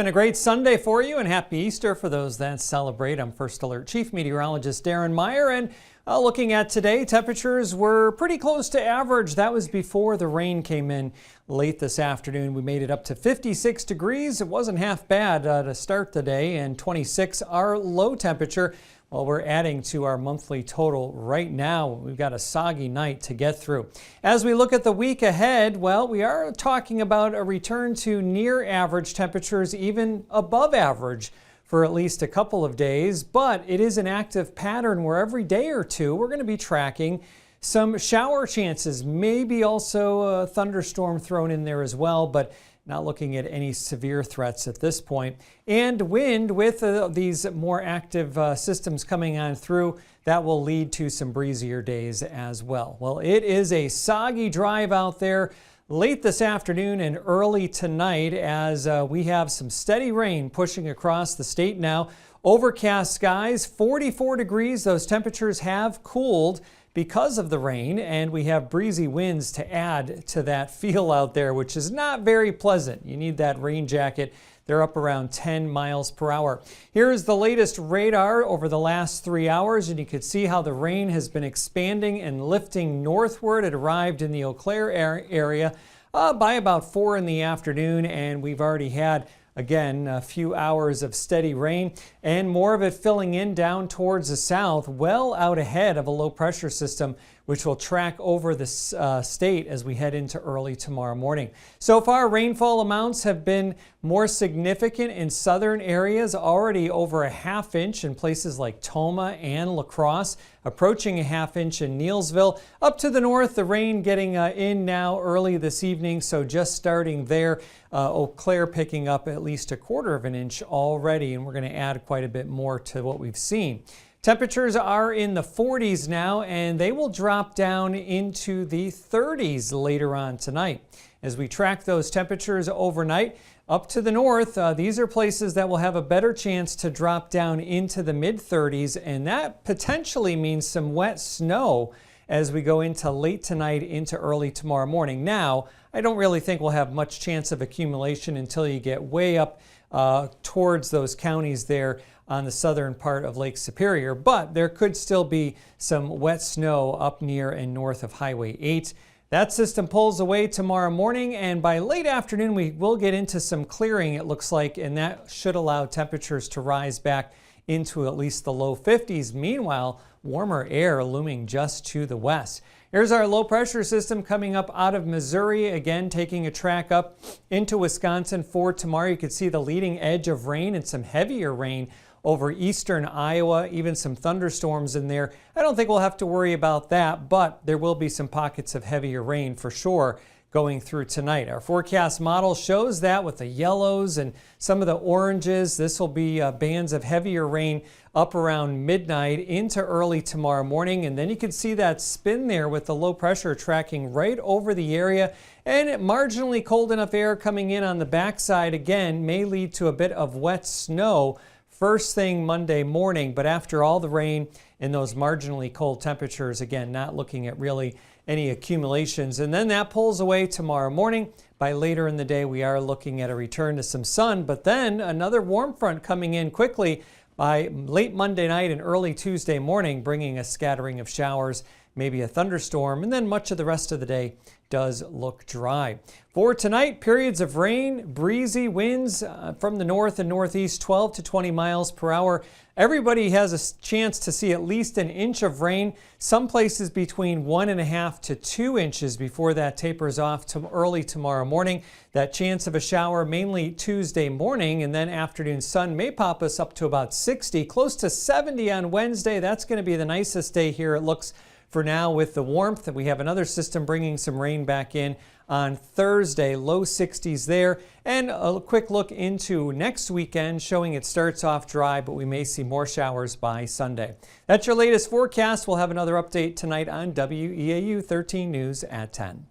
And a great Sunday for you, and happy Easter for those that celebrate. I'm First Alert Chief Meteorologist Darren Meyer, and looking at today, temperatures were pretty close to average. That was before the rain came in late this afternoon. We made it up to 56 degrees. It wasn't half bad to start the day, and 26 our low temperature. Well, we're adding to our monthly total right now. We've got a soggy night to get through. As we look at the week ahead, well, we are talking about a return to near average temperatures, even above average for at least a couple of days. But it is an active pattern where every day or two we're going to be tracking some shower chances, maybe also a thunderstorm thrown in there as well, but not looking at any severe threats at this point. And wind with these more active systems coming on through, that will lead to some breezier days as well. Well, it is a soggy drive out there late this afternoon and early tonight as we have some steady rain pushing across the state now. Overcast skies, 44 degrees. Those temperatures have cooled because of the rain, and we have breezy winds to add to that feel out there, which is not very pleasant. You need that rain jacket. They're up around 10 miles per hour. Here's the latest radar over the last 3 hours, and you can see how the rain has been expanding and lifting northward. It arrived in the Eau Claire area by about 4 in the afternoon, and we've already had again, a few hours of steady rain and more of it filling in down towards the south, well out ahead of a low pressure system, which will track over the state as we head into early tomorrow morning. So far, rainfall amounts have been more significant in southern areas, already over a ½ inch in places like Tomah and La Crosse, approaching a ½ inch in Neillsville. Up to the north, the rain getting in now early this evening, so just starting there. Eau Claire picking up at least ¼ inch already, and we're going to add quite a bit more to what we've seen. Temperatures are in the 40s now, and they will drop down into the 30s later on tonight. As we track those temperatures overnight, up to the north, these are places that will have a better chance to drop down into the mid-30s, and that potentially means some wet snow as we go into late tonight into early tomorrow morning. Now, I don't really think we'll have much chance of accumulation until you get way up towards those counties there on the southern part of Lake Superior, but there could still be some wet snow up near and north of Highway 8. That system pulls away tomorrow morning, and by late afternoon we will get into some clearing, it looks like, and that should allow temperatures to rise back into at least the low 50s. Meanwhile, warmer air looming just to the west. Here's our low pressure system coming up out of Missouri, again taking a track up into Wisconsin for tomorrow. You can see the leading edge of rain and some heavier rain over eastern Iowa, even some thunderstorms in there. I don't think we'll have to worry about that, but there will be some pockets of heavier rain for sure going through tonight. Our forecast model shows that with the yellows and some of the oranges. This will be bands of heavier rain up around midnight into early tomorrow morning. And then you can see that spin there with the low pressure tracking right over the area. And marginally cold enough air coming in on the backside again may lead to a bit of wet snow first thing Monday morning. But after all the rain and those marginally cold temperatures, again, not looking at really any accumulations. And then that pulls away tomorrow morning. By later in the day, we are looking at a return to some sun, but then another warm front coming in quickly by late Monday night and early Tuesday morning, bringing a scattering of showers, maybe a thunderstorm, and then much of the rest of the day does look dry. For tonight, periods of rain, breezy winds from the north and northeast, 12 to 20 miles per hour. Everybody has a chance to see at least an inch of rain, some places between 1.5 to 2 inches before that tapers off to early tomorrow morning. That chance of a shower mainly Tuesday morning, and then afternoon sun may pop us up to about 60, close to 70 on Wednesday. That's going to be the nicest day here, it looks for now, with the warmth. We have another system bringing some rain back in on Thursday, low 60s there. And a quick look into next weekend showing it starts off dry, but we may see more showers by Sunday. That's your latest forecast. We'll have another update tonight on WEAU 13 News at 10.